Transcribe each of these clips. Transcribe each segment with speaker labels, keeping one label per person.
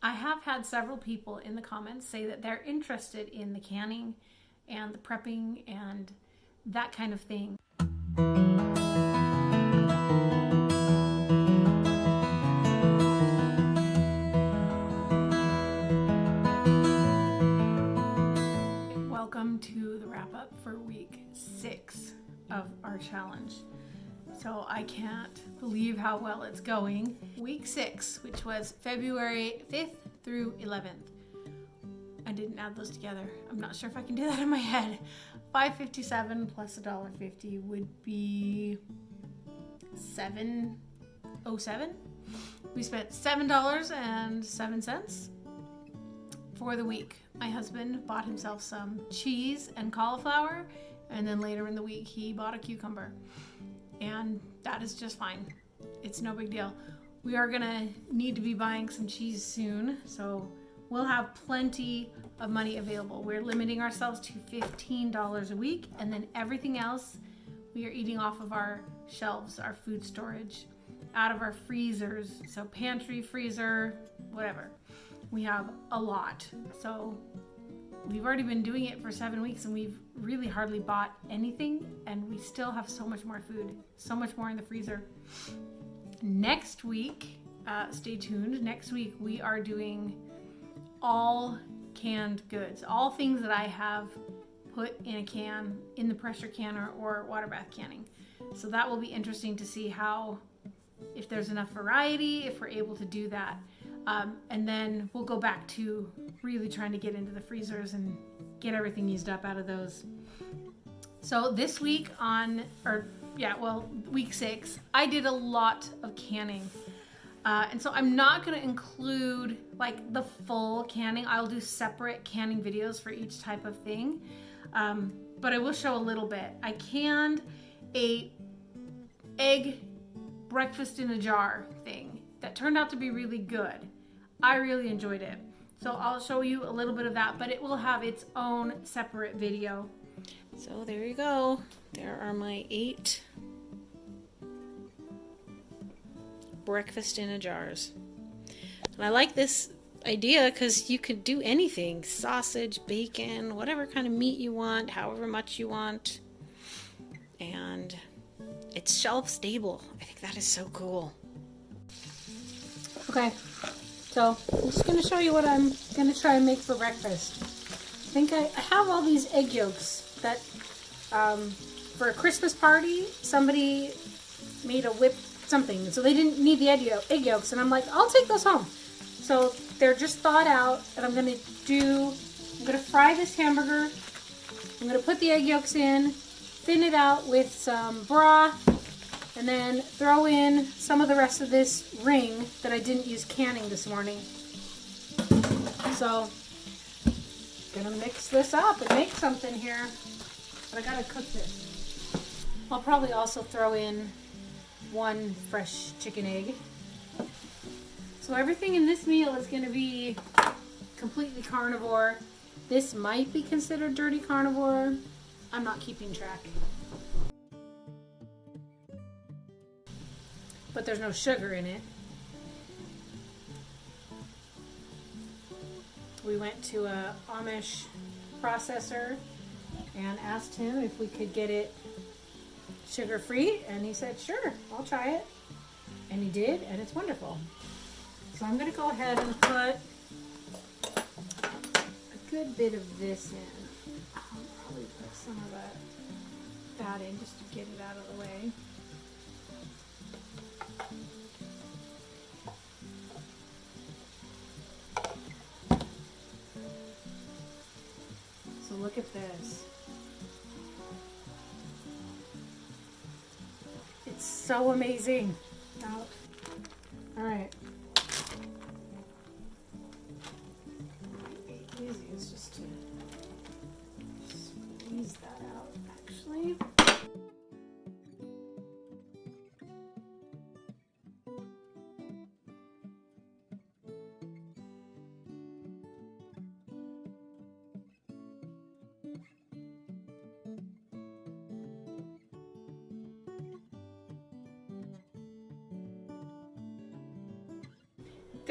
Speaker 1: I have had several people in the comments say that they're interested in the canning and the prepping and that kind of thing. Welcome to the wrap up for week 6 of our challenge. So I can't believe how well it's going. Week 6, which was February 5th through 11th. I didn't add those together. I'm not sure if I can do that in my head. $5.57 plus $1.50 would be $7.07. We spent $7.07 for the week. My husband bought himself some cheese and cauliflower, and then later in the week he bought a cucumber. And that is just fine. It's no big deal. We are gonna need to be buying some cheese soon, so we'll have plenty of money available. We're limiting ourselves to $15 a week, and then everything else we are eating off of our shelves, our food storage, out of our freezers. So pantry, freezer, whatever. We have a lot. So we've already been doing it for 7 weeks, and we've really hardly bought anything, and we still have so much more food, so much more in the freezer. Next week, stay tuned. Next week we are doing all canned goods, all things that I have put in a can, in the pressure canner or water bath canning. So that will be interesting to see if there's enough variety, if we're able to do that. And then we'll go back to really trying to get into the freezers and get everything used up out of those. So this week week 6, I did a lot of canning. And so I'm not going to include like the full canning. I'll do separate canning videos for each type of thing. But I will show a little bit. I canned a egg breakfast in a jar thing that turned out to be really good. I really enjoyed it. So I'll show you a little bit of that, but it will have its own separate video. So there you go. There are my 8 breakfast in a jars. And I like this idea because you could do anything. Sausage, bacon, whatever kind of meat you want, however much you want. And it's shelf stable. I think that is so cool. Okay, so I'm just going to show you what I'm going to try and make for breakfast. I think I have all these egg yolks that for a Christmas party, somebody made a whip something, so they didn't need the egg yolks, and I'm like, I'll take those home. So they're just thawed out, and I'm going to fry this hamburger. I'm going to put the egg yolks in, thin it out with some broth, and then throw in some of the rest of this ring that I didn't use canning this morning. So, gonna mix this up and make something here. But I gotta cook this. I'll probably also throw in 1 fresh chicken egg. So everything in this meal is gonna be completely carnivore. This might be considered dirty carnivore. I'm not keeping track. But there's no sugar in it. We went to a Amish processor and asked him if we could get it sugar-free, and he said, sure, I'll try it. And he did, and it's wonderful. So I'm going to go ahead and put a good bit of this in. I'll probably put some of that in just to get it out of the way. So look at this. It's so amazing. All right. Easiest just to squeeze that out, actually.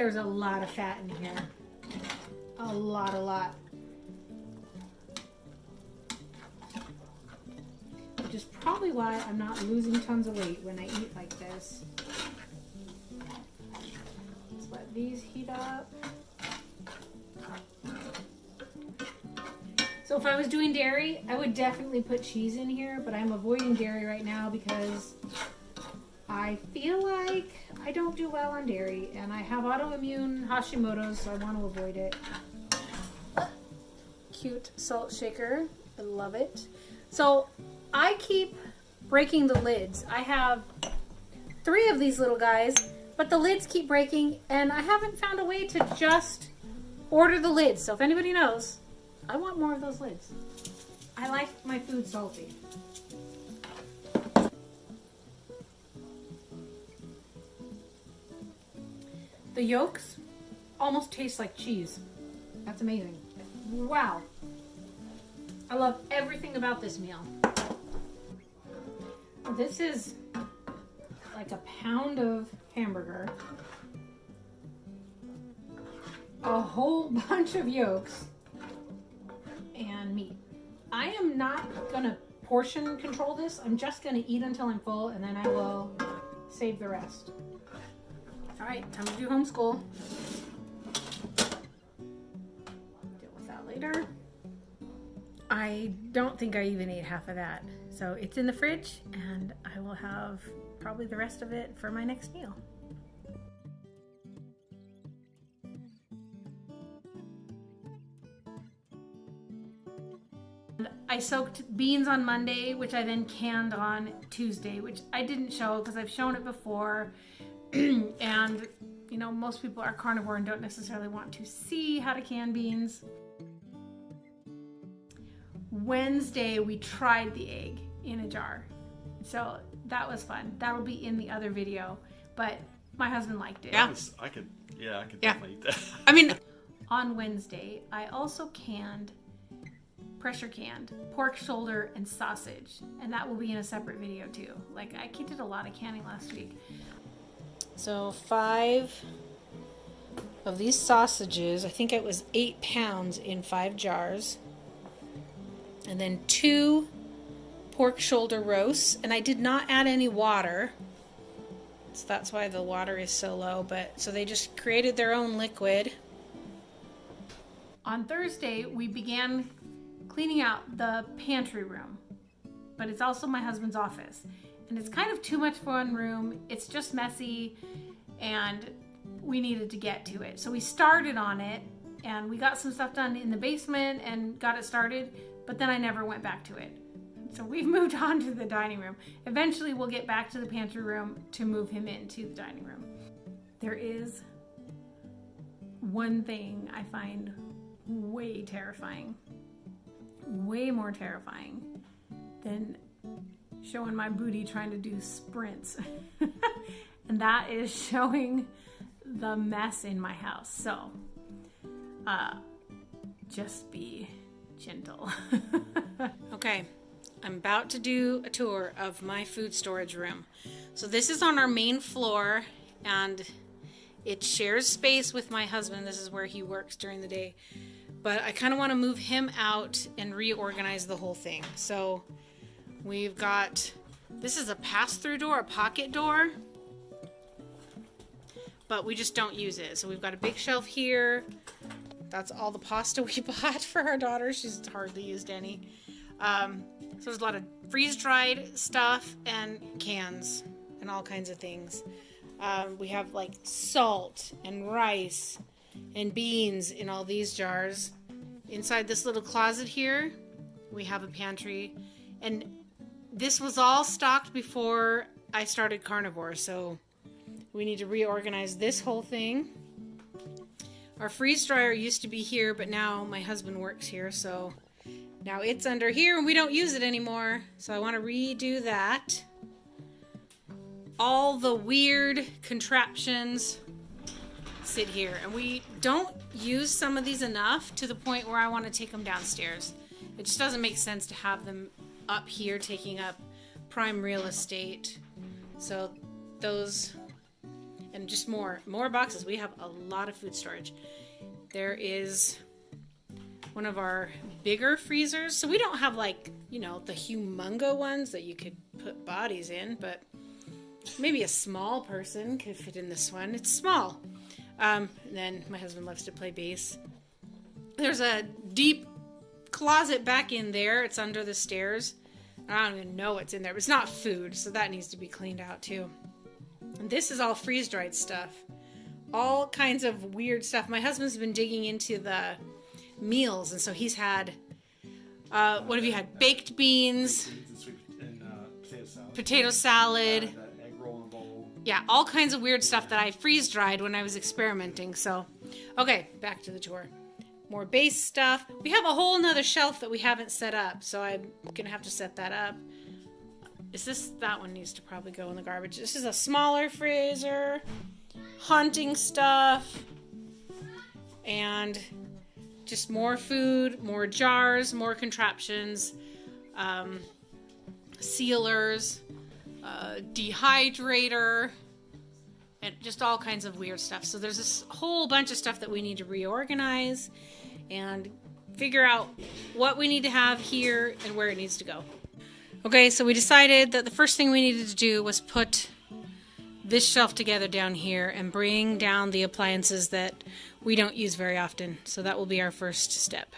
Speaker 1: there's a lot of fat in here. A lot. Which is probably why I'm not losing tons of weight when I eat like this. Let's let these heat up. So if I was doing dairy, I would definitely put cheese in here, but I'm avoiding dairy right now because I feel like I don't do well on dairy, and I have autoimmune Hashimoto, so I want to avoid it. Cute salt shaker. I love it. So I keep breaking the lids. I have 3 of these little guys, but the lids keep breaking, and I haven't found a way to just order the lids. So if anybody knows, I want more of those lids. I like my food salty. The yolks almost taste like cheese. That's amazing. Wow. I love everything about this meal. This is like a pound of hamburger, a whole bunch of yolks, and meat. I am not gonna portion control this. I'm just gonna eat until I'm full, and then I will save the rest. All right, time to do homeschool. Deal with that later. I don't think I even ate half of that. So it's in the fridge, and I will have probably the rest of it for my next meal. I soaked beans on Monday, which I then canned on Tuesday, which I didn't show because I've shown it before. And, you know, most people are carnivore and don't necessarily want to see how to can beans. Wednesday, we tried the egg in a jar. So that was fun. That'll be in the other video. But my husband liked it.
Speaker 2: Yeah. I could definitely eat that.
Speaker 1: I mean, on Wednesday, I also pressure canned pork shoulder and sausage, and that will be in a separate video too. Like, I did a lot of canning last week. So 5 of these sausages, I think it was 8 pounds in 5 jars, and then 2 pork shoulder roasts, and I did not add any water, so that's why the water is so low. But so they just created their own liquid. On Thursday, we began cleaning out the pantry room, but it's also my husband's office, and it's kind of too much for one room. It's just messy, and we needed to get to it. So we started on it, and we got some stuff done in the basement and got it started, but then I never went back to it. So we've moved on to the dining room. Eventually we'll get back to the pantry room to move him into the dining room. There is one thing I find way terrifying, way more terrifying than showing my booty trying to do sprints. And that is showing the mess in my house. So just be gentle. Okay, I'm about to do a tour of my food storage room. So this is on our main floor, and it shares space with my husband. This is where he works during the day. But I kind of want to move him out and reorganize the whole thing. So we've got, this is a pass-through door, a pocket door, but we just don't use it. So we've got a big shelf here. That's all the pasta we bought for our daughter. She's hardly used any. So there's a lot of freeze-dried stuff and cans and all kinds of things. We have like salt and rice and beans in all these jars. Inside this little closet here, we have a pantry. And this was all stocked before I started carnivore, so we need to reorganize this whole thing. Our freeze dryer used to be here, but now my husband works here, so now it's under here and we don't use it anymore. So I want to redo that. All the weird contraptions sit here, and we don't use some of these enough to the point where I want to take them downstairs. It just doesn't make sense to have them up here taking up prime real estate. So those,
Speaker 3: and just more boxes. We have a lot of food storage. There is one of our bigger freezers. So we don't have like, you know, the humongo ones that you could put bodies in, but maybe a small person could fit in this one. It's small. And then my husband loves to play bass. There's a deep closet back in there. It's under the stairs. I don't even know what's in there, but it's not food, so that needs to be cleaned out too. And this is all freeze-dried stuff. All kinds of weird stuff. My husband's been digging into the meals, and so he's had, what have you had? Baked beans, potato salad.
Speaker 2: Egg roll in a bowl.
Speaker 3: Yeah, all kinds of weird stuff that I freeze-dried when I was experimenting. So, okay, back to the tour. More base stuff. We have a whole nother shelf that we haven't set up, so I'm gonna have to set that up. That one needs to probably go in the garbage. This is a smaller freezer, hunting stuff, and just more food, more jars, more contraptions, sealers, dehydrator, and just all kinds of weird stuff. So there's this whole bunch of stuff that we need to reorganize and figure out what we need to have here and where it needs to go. Okay, so we decided that the first thing we needed to do was put this shelf together down here and bring down the appliances that we don't use very often. So that will be our first step.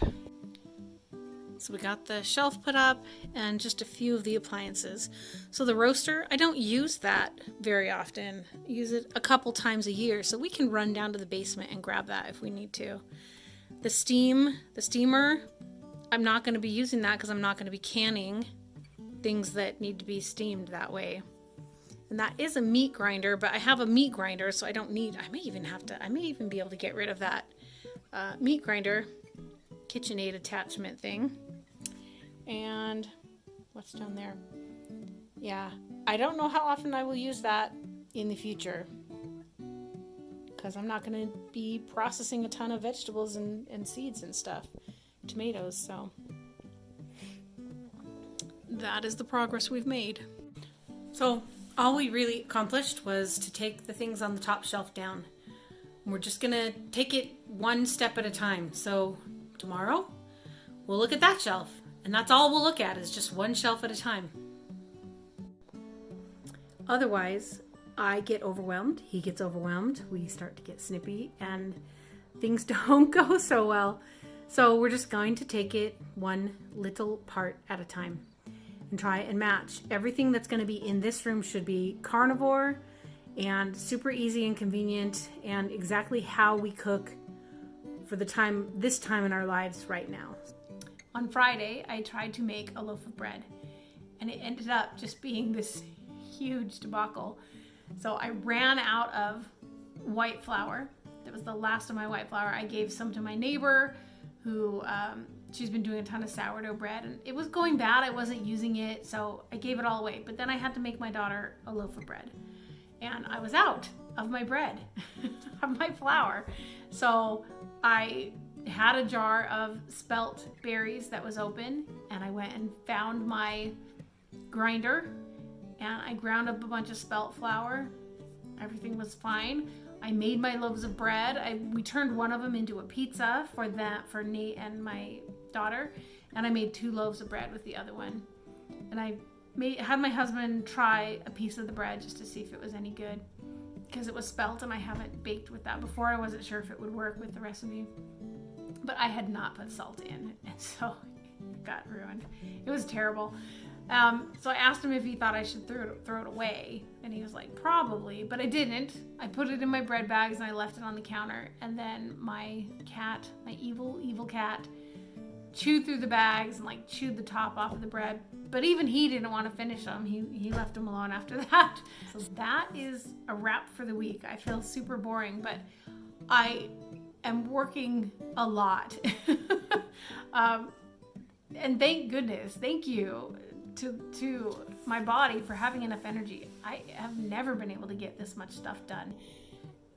Speaker 3: So we got the shelf put up and just a few of the appliances. So the roaster, I don't use that very often. I use it a couple times a year, so we can run down to the basement and grab that if we need to. The steamer, I'm not going to be using that because I'm not going to be canning things that need to be steamed that way. And that is a meat grinder, but I have a meat grinder, so I don't need, I may even be able to get rid of that meat grinder KitchenAid attachment thing. And what's down there? Yeah, I don't know how often I will use that in the future, because I'm not going to be processing a ton of vegetables and seeds and stuff, tomatoes, so that is the progress we've made. So all we really accomplished was to take the things on the top shelf down. We're just going to take it one step at a time. So tomorrow we'll look at that shelf, and that's all we'll look at, is just one shelf at a time. Otherwise, I get overwhelmed, he gets overwhelmed, we start to get snippy, and things don't go so well. So we're just going to take it one little part at a time and try and match. Everything that's going to be in this room should be carnivore and super easy and convenient, and exactly how we cook for this time in our lives right now.
Speaker 1: On Friday, I tried to make a loaf of bread, and it ended up just being this huge debacle. So I ran out of white flour. That was the last of my white flour. I gave some to my neighbor who, she's been doing a ton of sourdough bread, and it was going bad. I wasn't using it, so I gave it all away. But then I had to make my daughter a loaf of bread, and I was out of my bread, of my flour. So I had a jar of spelt berries that was open, and I went and found my grinder, and I ground up a bunch of spelt flour. Everything was fine. I made my loaves of bread. We turned one of them into a pizza for Nate and my daughter, and I made 2 loaves of bread with the other one. And I had my husband try a piece of the bread just to see if it was any good, because it was spelt and I haven't baked with that before. I wasn't sure if it would work with the recipe, but I had not put salt in, and so it got ruined. It was terrible. So I asked him if he thought I should throw it away, and he was like, probably, but I didn't. I put it in my bread bags and I left it on the counter, and then my cat, my evil cat, chewed through the bags and like chewed the top off of the bread, but even he didn't want to finish them. He left them alone after that. So that is a wrap for the week. I feel super boring, but I am working a lot. And thank goodness, thank you to my body for having enough energy. I have never been able to get this much stuff done.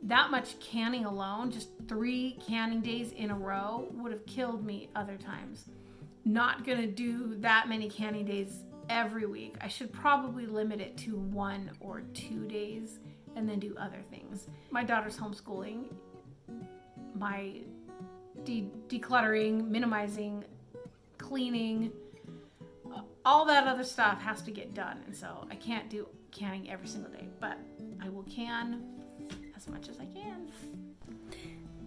Speaker 1: That much canning alone, just 3 canning days in a row, would have killed me other times. Not gonna do that many canning days every week. I should probably limit it to 1 or 2 days and then do other things. My daughter's homeschooling. My decluttering, minimizing, cleaning, all that other stuff has to get done. And so I can't do canning every single day, but I will can as much as I can.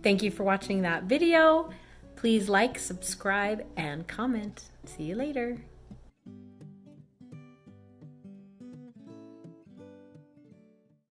Speaker 3: Thank you for watching that video. Please like, subscribe, and comment. See you later.